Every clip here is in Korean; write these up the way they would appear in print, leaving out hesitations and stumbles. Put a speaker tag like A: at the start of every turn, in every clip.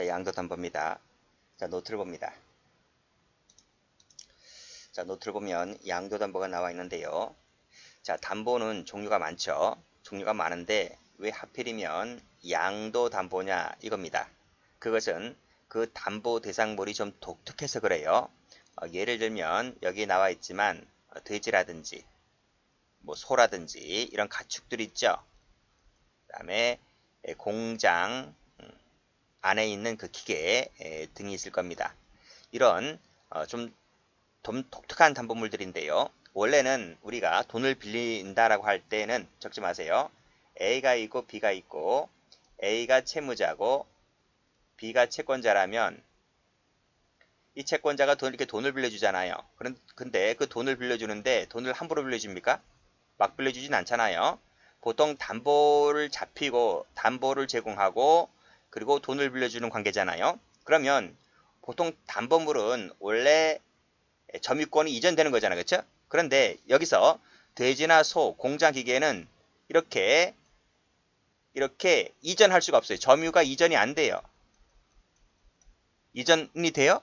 A: 자, 양도담보입니다. 자, 노트를 봅니다. 자, 노트를 보면 양도담보가 나와 있는데요. 자, 담보는 종류가 많죠. 종류가 많은데 왜 하필이면 양도담보냐 이겁니다. 그것은 그 담보 대상물이 좀 독특해서 그래요. 예를 들면 여기 나와 있지만 돼지라든지 뭐 소라든지 이런 가축들 있죠. 그 다음에 공장 안에 있는 그 기계 등이 있을 겁니다. 이런 좀 독특한 담보물들인데요. 원래는 우리가 돈을 빌린다라고 할 때는 적지 마세요. A가 있고 B가 있고 A가 채무자고 B가 채권자라면 이 채권자가 이렇게 돈을 빌려주잖아요. 근데 그 돈을 빌려주는데 돈을 함부로 빌려줍니까? 막 빌려주진 않잖아요. 보통 담보를 잡히고 담보를 제공하고 그리고 돈을 빌려주는 관계잖아요. 그러면 보통 담보물은 원래 점유권이 이전되는 거잖아요. 그렇죠? 그런데 여기서 돼지나 소, 공장 기계는 이렇게 이전할 수가 없어요. 점유가 이전이 안 돼요. 이전이 돼요?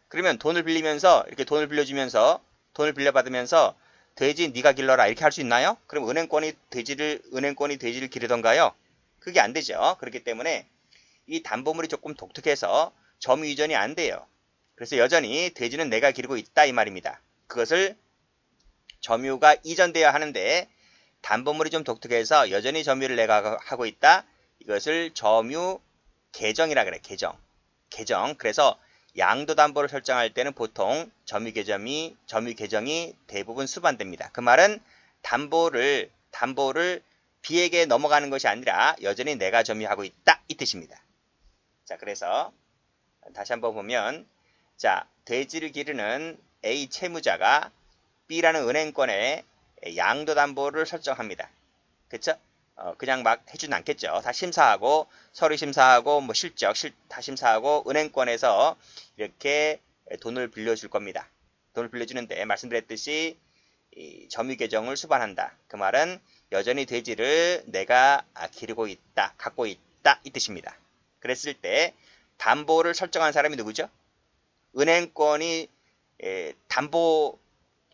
A: 그러면 돈을 빌리면서 이렇게 돈을 빌려주면서 돈을 빌려받으면서 돼지 네가 길러라 이렇게 할 수 있나요? 그럼 은행권이 돼지를 기르던가요? 그게 안 되죠. 그렇기 때문에 이 담보물이 조금 독특해서 점유 이전이 안 돼요. 그래서 여전히 돼지는 내가 기르고 있다 이 말입니다. 그것을 점유가 이전되어야 하는데 담보물이 좀 독특해서 여전히 점유를 내가 하고 있다. 이것을 점유 계정이라 그래. 계정. 그래서 양도담보를 설정할 때는 보통 점유 계정이 대부분 수반됩니다. 그 말은 담보를 B에게 넘어가는 것이 아니라 여전히 내가 점유하고 있다 이 뜻입니다. 자, 그래서 다시 한번 보면 자, 돼지를 기르는 A 채무자가 B라는 은행권에 양도담보를 설정합니다. 그쵸? 그냥 막 해주진 않겠죠. 다 심사하고 서류 심사하고 뭐 실적 다 심사하고 은행권에서 이렇게 돈을 빌려줄 겁니다. 돈을 빌려주는데 말씀드렸듯이 이 점유 계정을 수반한다. 그 말은 여전히 돼지를 내가 기르고 있다, 갖고 있다 이 뜻입니다. 그랬을 때 담보를 설정한 사람이 누구죠? 은행권이 담보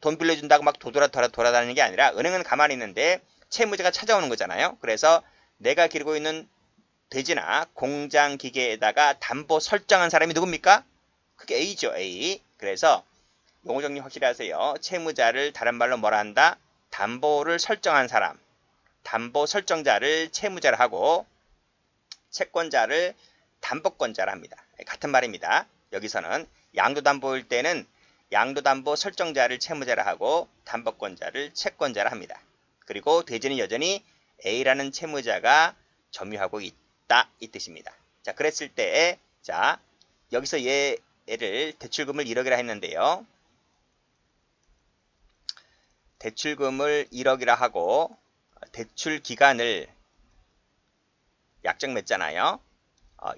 A: 돈 빌려준다고 막 돌아다니는 게 아니라 은행은 가만히 있는데 채무자가 찾아오는 거잖아요. 그래서 내가 기르고 있는 돼지나 공장 기계에다가 담보 설정한 사람이 누굽니까? 그게 A죠, A. 그래서 용어 정리 확실히 하세요. 채무자를 다른 말로 뭐라 한다? 담보를 설정한 사람. 담보 설정자를 채무자를 하고 채권자를 담보권자를 합니다. 같은 말입니다. 여기서는 양도담보일 때는 양도담보 설정자를 채무자를 하고 담보권자를 채권자를 합니다. 그리고 돼지는 여전히 A라는 채무자가 점유하고 있다 이 뜻입니다. 자, 그랬을 때 자, 여기서 얘를 대출금을 1억이라 했는데요. 대출금을 1억이라 하고 대출 기간을 약정 맺잖아요.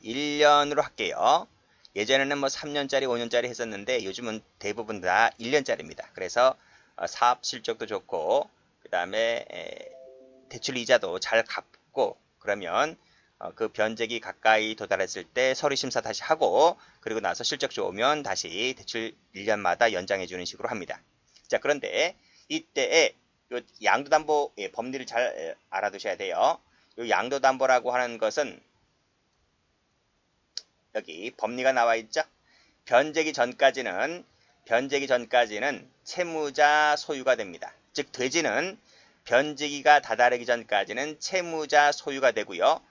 A: 1년으로 할게요. 예전에는 뭐 3년짜리, 5년짜리 했었는데 요즘은 대부분 다 1년짜리입니다. 그래서 사업 실적도 좋고 그 다음에 대출 이자도 잘 갚고 그러면 그 변제기 가까이 도달했을 때 서류 심사 다시 하고 그리고 나서 실적 좋으면 다시 대출 1년마다 연장해 주는 식으로 합니다. 자, 그런데 이때에 양도담보 법리를 잘 알아두셔야 돼요. 이 양도담보라고 하는 것은 여기 법리가 나와 있죠. 변제기 전까지는 채무자 소유가 됩니다. 즉 돼지는 변제기가 다다르기 전까지는 채무자 소유가 되고요.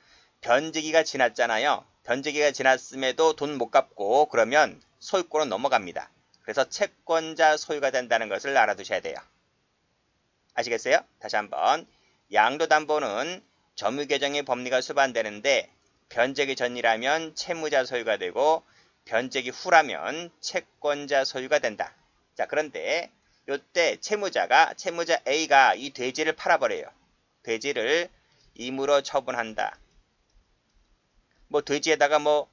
A: 변제기가 지났잖아요. 변제기가 지났음에도 돈 못 갚고 그러면 소유권은 넘어갑니다. 그래서 채권자 소유가 된다는 것을 알아두셔야 돼요. 아시겠어요? 다시 한번 양도담보는 점유계정의 법리가 수반되는데 변제기 전이라면 채무자 소유가 되고 변제기 후라면 채권자 소유가 된다. 자, 그런데 이때 채무자 A가 이 돼지를 팔아버려요. 돼지를 임으로 처분한다. 뭐 돼지에다가 뭐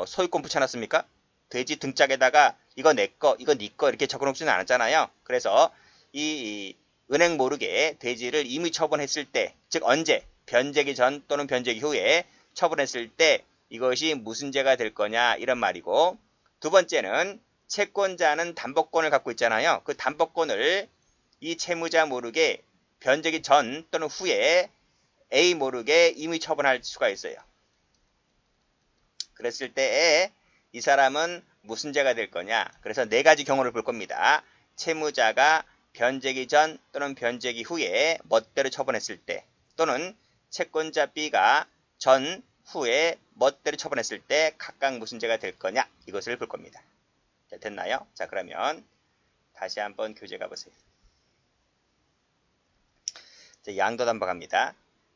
A: 소유권 붙여놨습니까? 돼지 등짝에다가 이거 내 거, 이거 네 거 이렇게 적어놓지는 않았잖아요. 그래서 이 은행 모르게 돼지를 임의 처분했을 때, 즉 언제 변제기 전 또는 변제기 후에 처분했을 때 이것이 무슨 죄가 될 거냐 이런 말이고, 두 번째는 채권자는 담보권을 갖고 있잖아요. 그 담보권을 이 채무자 모르게 변제기 전 또는 후에 A 모르게 임의 처분할 수가 있어요. 그랬을 때에 이 사람은 무슨 죄가 될 거냐. 그래서 네 가지 경우를 볼 겁니다. 채무자가 변제기 전 또는 변제기 후에 멋대로 처분했을 때, 또는 채권자 B가 전, 후에 멋대로 처분했을 때 각각 무슨 죄가 될 거냐, 이것을 볼 겁니다. 자, 됐나요? 자, 그러면 다시 한번 교재 가보세요. 자, 양도담보 갑니다.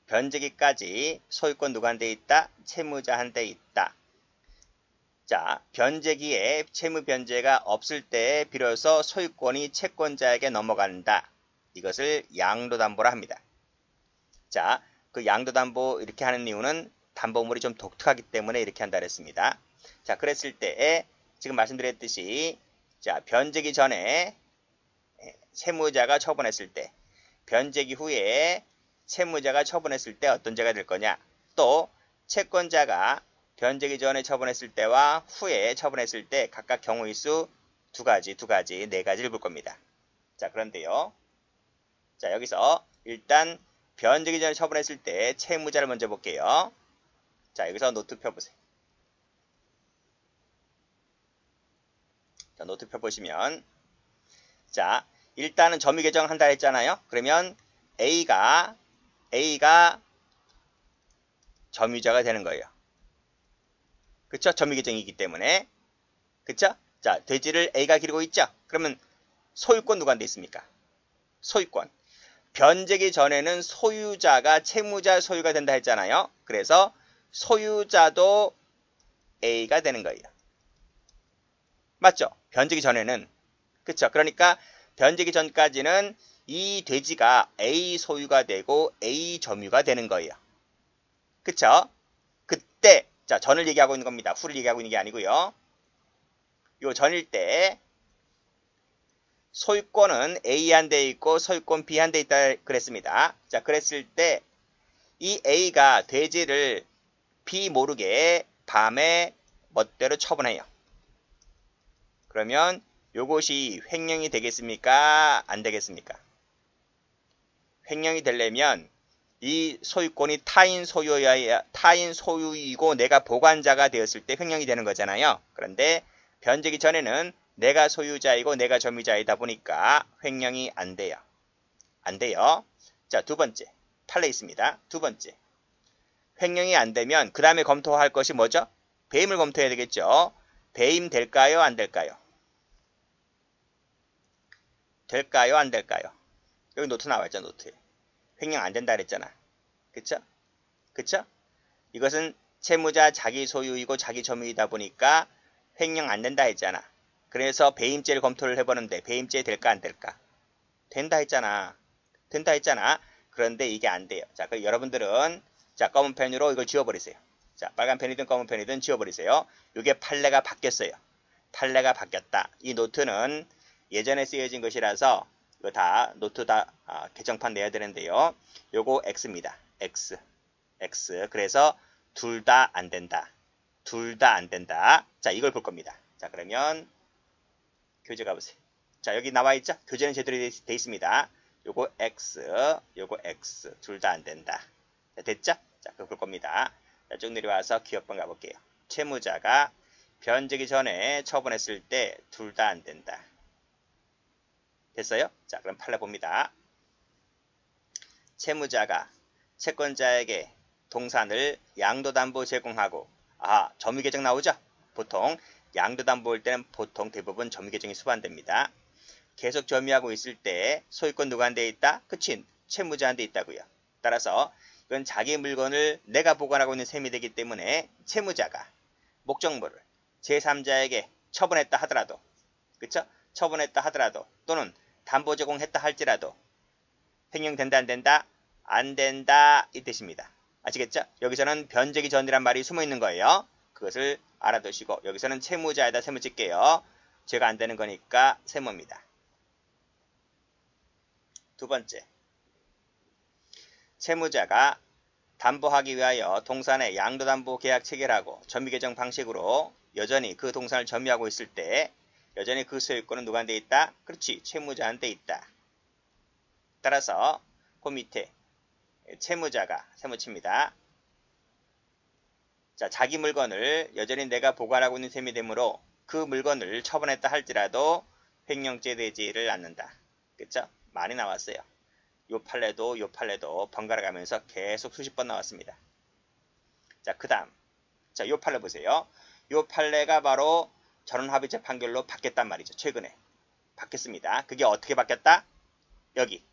A: 변제기까지 소유권 누구한테 있다? 채무자한테 있다. 자, 변제기에 채무 변제가 없을 때 비로소 소유권이 채권자에게 넘어간다. 이것을 양도담보라 합니다. 자, 그 양도담보 이렇게 하는 이유는 담보물이 좀 독특하기 때문에 이렇게 한다 그랬습니다. 자, 그랬을 때에 지금 말씀드렸듯이, 자, 변제기 전에 채무자가 처분했을 때, 변제기 후에 채무자가 처분했을 때 어떤 죄가 될 거냐, 또 채권자가 변제기 전에 처분했을 때와 후에 처분했을 때 각각 경우의 수 네 가지를 볼 겁니다. 자, 그런데요. 자, 여기서 일단 변제기 전에 처분했을 때 채무자를 먼저 볼게요. 자, 여기서 노트 펴보세요. 자, 노트 펴보시면, 자, 일단은 점유 개정한다 했잖아요. 그러면 A가 점유자가 되는 거예요. 그쵸? 점유 개정이기 때문에. 그쵸? 자, 돼지를 A가 기르고 있죠? 그러면 소유권 누구한테 있습니까? 소유권. 변제기 전에는 소유자가 채무자 소유가 된다 했잖아요. 그래서 소유자도 A가 되는 거예요. 맞죠? 변제기 전에는. 그쵸? 그러니까 변제기 전까지는 이 돼지가 A 소유가 되고 A 점유가 되는 거예요. 그쵸? 그때, 자, 전을 얘기하고 있는 겁니다. 후를 얘기하고 있는 게 아니고요. 요 전일 때 소유권은 A한테 있고 소유권 B한테 있다 그랬습니다. 자, 그랬을 때 이 A가 돼지를 B 모르게 밤에 멋대로 처분해요. 그러면 요것이 횡령이 되겠습니까? 안 되겠습니까? 횡령이 되려면 이 소유권이 타인 소유이고 내가 보관자가 되었을 때 횡령이 되는 거잖아요. 그런데 변제기 전에는 내가 소유자이고 내가 점유자이다 보니까 횡령이 안 돼요. 안 돼요. 자, 두 번째. 판례 있습니다. 두 번째. 횡령이 안 되면 그 다음에 검토할 것이 뭐죠? 배임을 검토해야 되겠죠. 배임 될까요? 안 될까요? 될까요? 안 될까요? 여기 노트 나와있죠, 노트에. 횡령 안 된다 그랬잖아. 그쵸? 그쵸? 이것은 채무자 자기 소유이고 자기 점유이다 보니까 횡령 안 된다 했잖아. 그래서 배임죄를 검토를 해보는데 배임죄 될까 안 될까? 된다 했잖아. 된다 했잖아. 그런데 이게 안 돼요. 자, 그럼 여러분들은 자, 검은 펜으로 이걸 지워버리세요. 자, 빨간 펜이든 검은 펜이든 지워버리세요. 이게 판례가 바뀌었어요. 판례가 바뀌었다. 이 노트는 예전에 쓰여진 것이라서 이거 다 노트 다 개정판 내야 되는데요. 요거 X입니다. X. 그래서 둘 다 안 된다. 둘 다 안 된다. 자, 이걸 볼 겁니다. 자, 그러면 교재 가보세요. 자, 여기 나와 있죠? 교재는 제대로 돼 있습니다. 요거 X, 요거 X. 둘 다 안 된다. 자, 됐죠? 자, 그거 볼 겁니다. 자, 쭉 내려와서 기억번 가볼게요. 채무자가 변제기 전에 처분했을 때 둘 다 안 된다. 됐어요? 자, 그럼 판례 봅니다. 채무자가 채권자에게 동산을 양도담보 제공하고, 점유계정 나오죠? 보통 양도담보 올 때는 보통 대부분 점유계정이 수반됩니다. 계속 점유하고 있을 때 소유권 누구한테 있다? 그치, 채무자한테 있다고요. 따라서 이건 자기 물건을 내가 보관하고 있는 셈이 되기 때문에 채무자가 목적물을 제3자에게 처분했다 하더라도, 그쵸? 처분했다 하더라도 또는 담보 제공했다 할지라도 횡령된다 안 된다? 안 된다 이 뜻입니다. 아시겠죠? 여기서는 변제기 전이란 말이 숨어 있는 거예요. 그것을 알아두시고 여기서는 채무자에다 세무 찍게요. 죄가 안 되는 거니까 세무입니다. 두 번째, 채무자가 담보하기 위하여 동산의 양도담보 계약 체결하고 점유 개정 방식으로 여전히 그 동산을 점유하고 있을 때 여전히 그 소유권은 누구한테 있다? 그렇지, 채무자한테 있다. 따라서 그 밑에 채무자가 세무치입니다. 자, 자기 물건을 여전히 내가 보관하고 있는 셈이 되므로 그 물건을 처분했다 할지라도 횡령죄 되지를 않는다. 그쵸? 많이 나왔어요. 요 판례도 번갈아 가면서 계속 수십 번 나왔습니다. 자, 그 다음. 자, 요 판례 보세요. 요 판례가 바로 전원합의체 판결로 바뀌었단 말이죠. 최근에. 바뀌었습니다. 그게 어떻게 바뀌었다? 여기.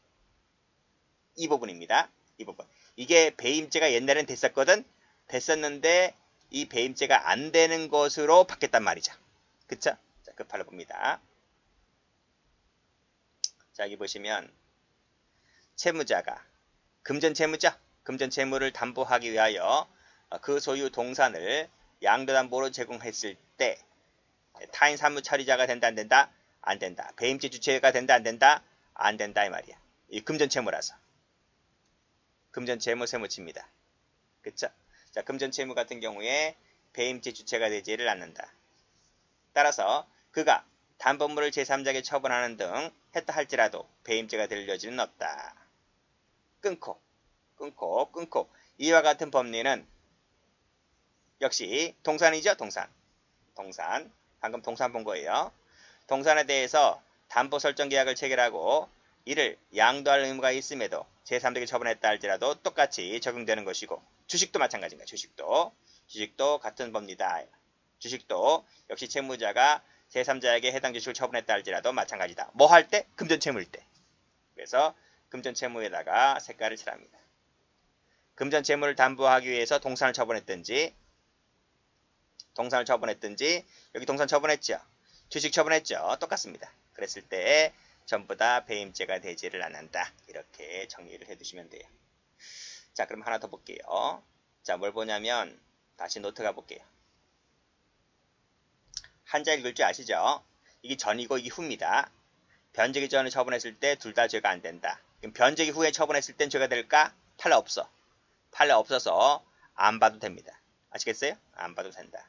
A: 이 부분입니다. 이 부분. 이게 배임죄가 옛날엔 됐었거든? 됐었는데 이 배임죄가 안 되는 것으로 바뀌었단 말이죠. 그쵸? 자, 그 판례 봅니다. 자, 여기 보시면 채무자가 금전채무죠. 금전채무를 담보하기 위하여 그 소유 동산을 양도담보로 제공했을 때 타인 사무 처리자가 된다 안 된다? 안 된다. 배임죄 주체가 된다 안 된다? 안 된다 이 말이야. 이 금전채무라서. 금전채무 세무치입니다. 그쵸? 자, 금전채무 같은 경우에 배임죄 주체가 되지를 않는다. 따라서 그가 담보물을 제3자에게 처분하는 등 했다 할지라도 배임죄가 될 여지는 없다. 끊고 이와 같은 법리는 역시 동산이죠. 동산. 방금 동산 본 거예요. 동산에 대해서 담보 설정 계약을 체결하고 이를 양도할 의무가 있음에도 제3자에게 처분했다 할지라도 똑같이 적용되는 것이고 주식도 마찬가지입니다. 주식도 같은 법리다. 주식도 역시 채무자가 제3자에게 해당 주식을 처분했다 할지라도 마찬가지다. 뭐 할 때? 금전채무일 때. 그래서 금전채무에다가 색깔을 칠합니다. 금전채무를 담보하기 위해서 동산을 처분했든지 여기 동산 처분했죠. 주식 처분했죠. 똑같습니다. 그랬을 때 전부 다 배임죄가 되지를 않는다. 이렇게 정리를 해두시면 돼요. 자, 그럼 하나 더 볼게요. 자, 뭘 보냐면 다시 노트 가볼게요. 한자 읽을 줄 아시죠? 이게 전이고 이게 후입니다. 변제기 전에 처분했을 때 둘 다 죄가 안 된다. 그럼 변제기 후에 처분했을 땐 죄가 될까? 판례 없어. 판례 없어서 안 봐도 됩니다. 아시겠어요? 안 봐도 된다.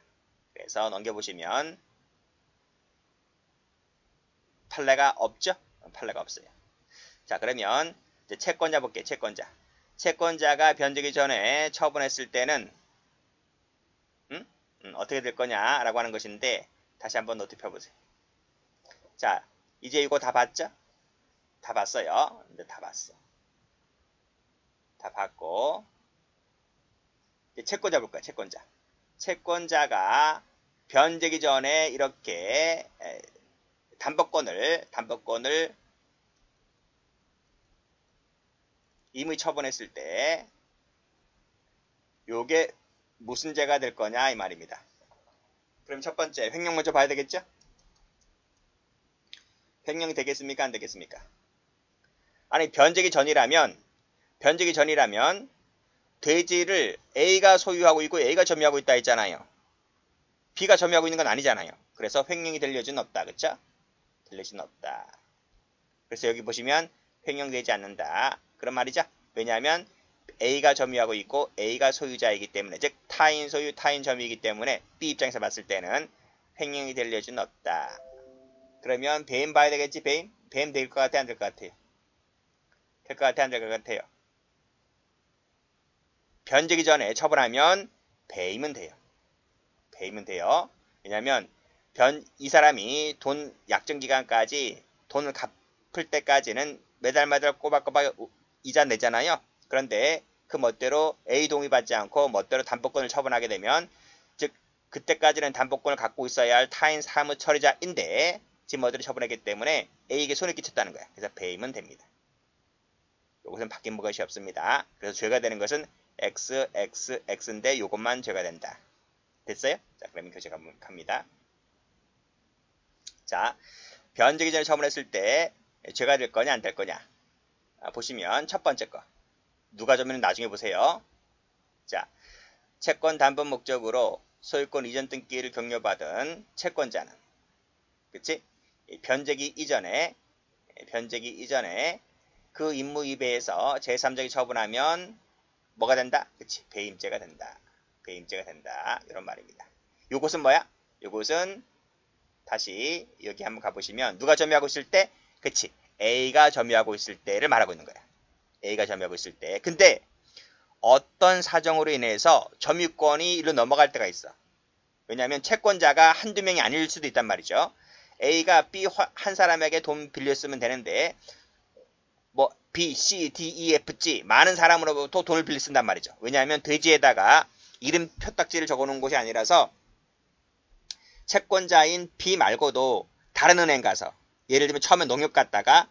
A: 그래서 넘겨보시면 판례가 없죠? 판례가 없어요. 자, 그러면 이제 채권자 볼게요. 채권자가 변제기 전에 처분했을 때는 어떻게 될 거냐라고 하는 것인데 다시 한번 노트 펴보세요. 자, 이제 이거 다 봤죠? 다 봤어요. 근데 다 봤어. 다 봤고 이제 채권자 볼까요? 채권자가 변제기 전에 이렇게 담보권을 임의 처분했을 때 요게 무슨 죄가 될 거냐 이 말입니다. 그럼 첫 번째 횡령 먼저 봐야 되겠죠? 횡령이 되겠습니까? 안 되겠습니까? 아니 변제기 전이라면 돼지를 A가 소유하고 있고 A가 점유하고 있다 했잖아요. B가 점유하고 있는 건 아니잖아요. 그래서 횡령이 될 여지는 없다. 그쵸? 될 여지는 없다. 그래서 여기 보시면 횡령되지 않는다. 그런 말이죠. 왜냐하면 A가 점유하고 있고 A가 소유자이기 때문에 즉 타인 소유 타인 점유이기 때문에 B 입장에서 봤을 때는 횡령이 될 여지는 없다. 그러면 배임 봐야 되겠지. 배임 될 것 같아 안 될 것 같아요? 될 것 같아 안 될 것 같아요? 변제기 전에 처분하면 배임은 돼요. 왜냐하면 이 사람이 돈 약정 기간까지 돈을 갚을 때까지는 매달 꼬박꼬박 이자 내잖아요. 그런데 그 멋대로 A 동의받지 않고 멋대로 담보권을 처분하게 되면 즉 그때까지는 담보권을 갖고 있어야 할 타인 사무 처리자인데 지 멋대로 처분했기 때문에 A에게 손을 끼쳤다는 거야. 그래서 배임은 됩니다. 이것은 바뀐 것이 없습니다. 그래서 죄가 되는 것은 XXX인데 이것만 죄가 된다. 됐어요? 자, 그러면 교재 갑니다. 자, 변제기 전에 처분했을 때 죄가 될 거냐 안 될 거냐. 보시면 첫 번째 거. 누가 점유는 나중에 보세요. 자, 채권 담보 목적으로 소유권 이전 등기를 격려받은 채권자는 그치? 변제기 이전에 그 임무 위배에서 제3자에게 처분하면 뭐가 된다? 그치, 배임죄가 된다. 배임죄가 된다. 이런 말입니다. 요것은 뭐야? 요것은 다시 여기 한번 가보시면 누가 점유하고 있을 때? 그치, A가 점유하고 있을 때를 말하고 있는 거야. A가 점유하고 있을 때. 근데 어떤 사정으로 인해서 점유권이 일로 넘어갈 때가 있어. 왜냐하면 채권자가 한두 명이 아닐 수도 있단 말이죠. A가 B 한 사람에게 돈 빌렸으면 되는데 뭐 B, C, D, E, F, G 많은 사람으로부터 돈을 빌려 쓴단 말이죠. 왜냐하면 돼지에다가 이름 표딱지를 적어놓은 곳이 아니라서 채권자인 B 말고도 다른 은행 가서 예를 들면 처음에 농협 갔다가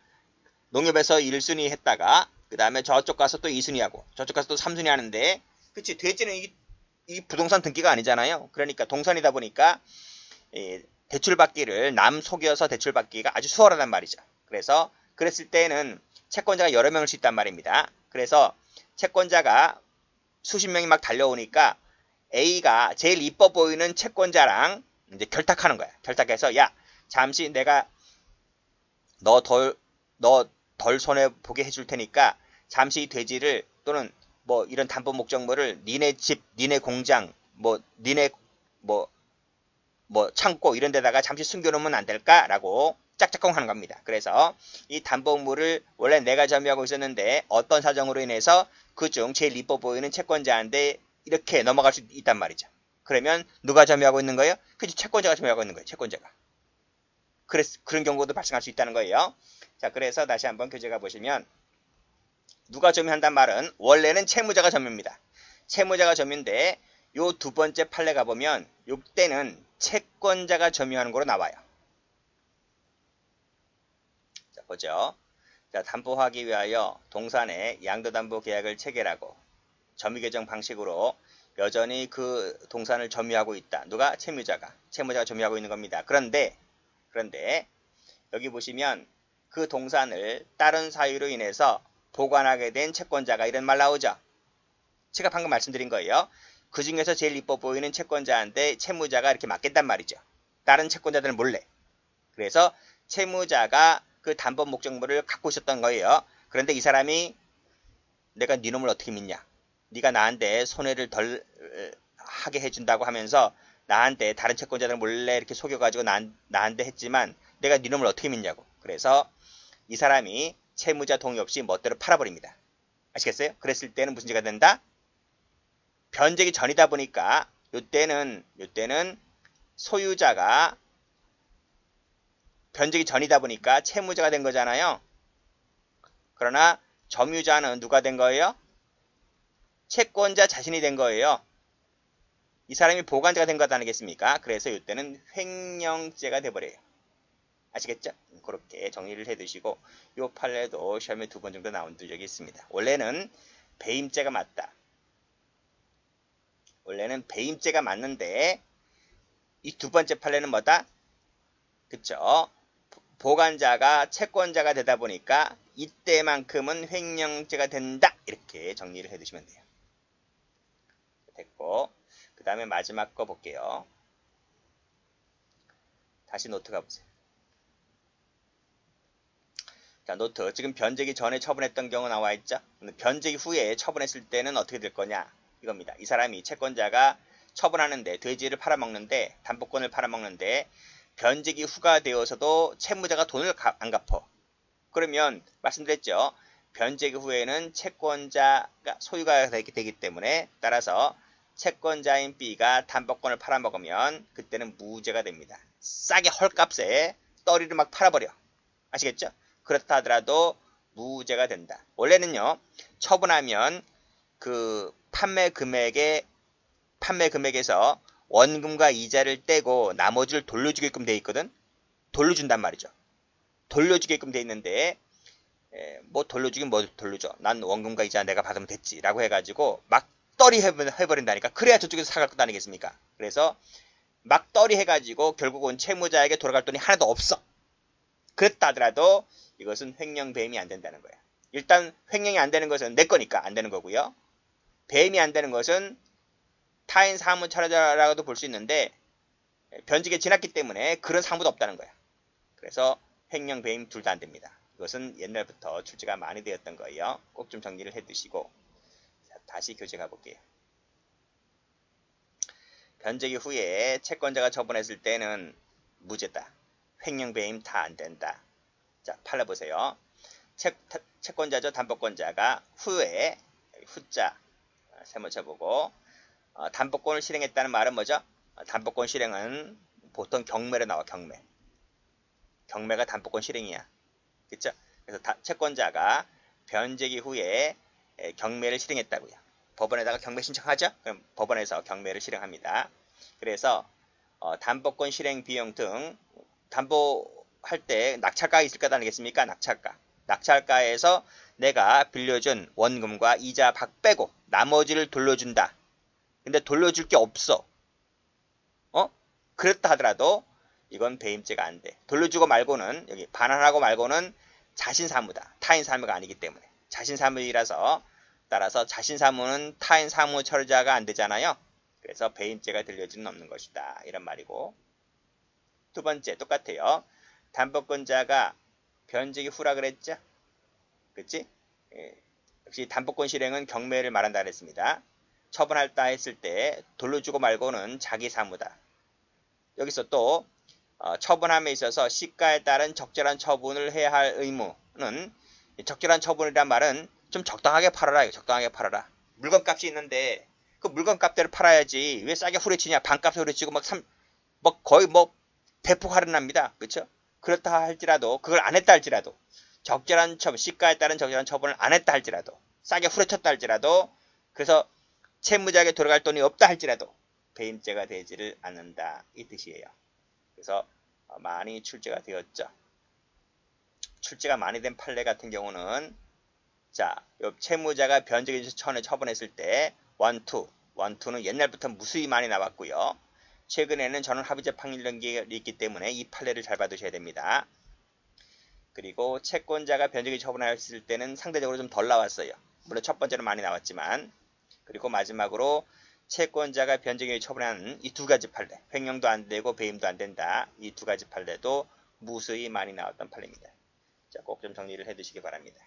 A: 농협에서 1순위 했다가 그 다음에 저쪽 가서 또 2순위 하고 저쪽 가서 또 3순위 하는데 그치, 돼지는 이 부동산 등기가 아니잖아요. 그러니까 동선이다 보니까 대출받기를 남 속여서 대출받기가 아주 수월하단 말이죠. 그래서 그랬을 때는 채권자가 여러 명일 수 있단 말입니다. 그래서 채권자가 수십 명이 막 달려오니까 A가 제일 이뻐 보이는 채권자랑 이제 결탁하는 거야. 결탁해서 야, 잠시 내가 너 덜 손해 보게 해줄 테니까 잠시 이 돼지를 또는 뭐 이런 담보 목적물을 니네 집, 니네 공장, 뭐 니네 뭐 창고 이런 데다가 잠시 숨겨놓으면 안 될까라고 짝짝꿍 하는 겁니다. 그래서 이 담보물을 원래 내가 점유하고 있었는데 어떤 사정으로 인해서 그중 제일 이뻐 보이는 채권자한테 이렇게 넘어갈 수 있단 말이죠. 그러면 누가 점유하고 있는 거예요? 그치, 채권자가 점유하고 있는 거예요. 채권자가. 그런 경우도 발생할 수 있다는 거예요. 자, 그래서 다시 한번 교재가 보시면 누가 점유한단 말은 원래는 채무자가 점유입니다. 채무자가 점유인데 요 두 번째 판례 가보면 요때는 채권자가 점유하는 거로 나와요. 자, 보죠. 자, 담보하기 위하여 동산에 양도담보 계약을 체결하고 점유개정 방식으로 여전히 그 동산을 점유하고 있다. 누가? 채무자가 점유하고 있는 겁니다. 그런데 여기 보시면 그 동산을 다른 사유로 인해서 보관하게 된 채권자가 이런 말 나오죠. 제가 방금 말씀드린 거예요. 그 중에서 제일 이뻐 보이는 채권자한테 채무자가 이렇게 맡긴단 말이죠. 다른 채권자들은 몰래. 그래서 채무자가 그 담보 목적물을 갖고 있었던 거예요. 그런데 이 사람이 내가 네 놈을 어떻게 믿냐? 네가 나한테 손해를 덜 하게 해준다고 하면서 나한테 다른 채권자들 몰래 이렇게 속여가지고 나한테 했지만 내가 네 놈을 어떻게 믿냐고. 그래서 이 사람이 채무자 동의 없이 멋대로 팔아버립니다. 아시겠어요? 그랬을 때는 무슨 죄가 된다? 변제기 전이다 보니까 요때는 소유자가 변제기 전이다 보니까 채무자가 된 거잖아요. 그러나 점유자는 누가 된 거예요? 채권자 자신이 된 거예요. 이 사람이 보관자가 된 것 아니겠습니까? 그래서 이때는 횡령죄가 돼버려요. 아시겠죠? 그렇게 정리를 해두시고 이 판례도 시험에 2번 정도 나온 적이 있습니다. 원래는 배임죄가 맞다. 원래는 배임죄가 맞는데 이 두 번째 판례는 뭐다? 그쵸? 보관자가 채권자가 되다 보니까 이때만큼은 횡령죄가 된다. 이렇게 정리를 해두시면 돼요. 됐고 그 다음에 마지막 거 볼게요. 다시 노트 가보세요. 자, 노트. 지금 변제기 전에 처분했던 경우 나와 있죠? 변제기 후에 처분했을 때는 어떻게 될 거냐? 이겁니다. 이 사람이 채권자가 처분하는데 돼지를 팔아먹는데 담보권을 팔아먹는데 변제기 후가 되어서도 채무자가 돈을 안 갚어. 그러면 말씀드렸죠. 변제기 후에는 채권자가 소유가 되기 때문에 따라서 채권자인 B가 담보권을 팔아먹으면 그때는 무죄가 됩니다. 싸게 헐값에 떨이를 막 팔아버려. 아시겠죠? 그렇다 하더라도 무죄가 된다. 원래는요. 처분하면 그 판매 금액에서 원금과 이자를 떼고 나머지를 돌려주게끔 돼 있거든. 돌려준단 말이죠. 돌려주게끔 돼 있는데 뭐 돌려주긴 뭐 돌려줘. 난 원금과 이자 내가 받으면 됐지 라고 해가지고 막 떨이 해버린다니까. 그래야 저쪽에서 사갈 것 아니겠습니까? 그래서 막 떨이 해가지고 결국은 채무자에게 돌아갈 돈이 하나도 없어. 그렇다 하더라도 이것은 횡령 배임이 안 된다는 거야. 일단 횡령이 안 되는 것은 내 거니까 안 되는 거고요. 배임이 안 되는 것은 타인 사무 차려라고도 볼 수 있는데 변직에 지났기 때문에 그런 사무도 없다는 거야. 그래서 횡령 배임 둘 다 안 됩니다. 이것은 옛날부터 출제가 많이 되었던 거예요. 꼭 좀 정리를 해두시고 자, 다시 교재 가볼게요. 변제기 후에 채권자가 처분했을 때는 무죄다. 횡령 배임 다 안된다. 자, 판례 보세요. 채권자죠. 담보권자가 후에 후자 세모 쳐보고 담보권을 실행했다는 말은 뭐죠? 담보권 실행은 보통 경매로 나와. 경매가 담보권 실행이야. 그쵸? 그래서 채권자가 변제기 후에 경매를 실행했다고요. 법원에다가 경매 신청하죠? 그럼 법원에서 경매를 실행합니다. 그래서 담보권 실행 비용 등 담보할 때 낙찰가 있을 것 아니겠습니까? 낙찰가에서 내가 빌려준 원금과 이자 박 빼고 나머지를 돌려준다. 근데 돌려줄 게 없어. 그렇다 하더라도 이건 배임죄가 안 돼. 돌려주고 말고는, 여기 반환하고 말고는 자신 사무다. 타인 사무가 아니기 때문에. 자신 사무이라서, 따라서 자신 사무는 타인 사무 처리자가 안 되잖아요. 그래서 배임죄가 들려질 수는 없는 것이다. 이런 말이고. 두 번째, 똑같아요. 담보권자가 변제기 후라 그랬죠? 그치? 역시 담보권 실행은 경매를 말한다 그랬습니다. 처분할다 했을 때 돌려주고 말고는 자기 사무다. 여기서 또 처분함에 있어서 시가에 따른 적절한 처분을 해야 할 의무는, 적절한 처분이란 말은 좀 적당하게 팔아라. 적당하게 팔아라. 물건값이 있는데 그 물건값대로 팔아야지. 왜 싸게 후려치냐. 반값에 후려치고 거의 대폭 할인합니다. 그렇죠? 그렇다 할지라도, 그걸 안 했다 할지라도, 적절한 처분, 시가에 따른 적절한 처분을 안 했다 할지라도, 싸게 후려쳤다 할지라도, 그래서 채무자에게 돌아갈 돈이 없다 할지라도 배임죄가 되지를 않는다. 이 뜻이에요. 그래서 많이 출제가 되었죠. 출제가 많이 된 판례 같은 경우는, 자, 요 채무자가 변제기 전에 처분했을 때 원투는 옛날부터 무수히 많이 나왔고요. 최근에는 전원합의제 판결이 있기 때문에 이 판례를 잘 봐두셔야 됩니다. 그리고 채권자가 변제기 처분했을 때는 상대적으로 좀 덜 나왔어요. 물론 첫 번째는 많이 나왔지만. 그리고 마지막으로 채권자가 변제기 처분한 이 두 가지 판례, 횡령도 안 되고 배임도 안 된다. 이 두 가지 판례도 무수히 많이 나왔던 판례입니다. 자, 꼭 좀 정리를 해 두시기 바랍니다.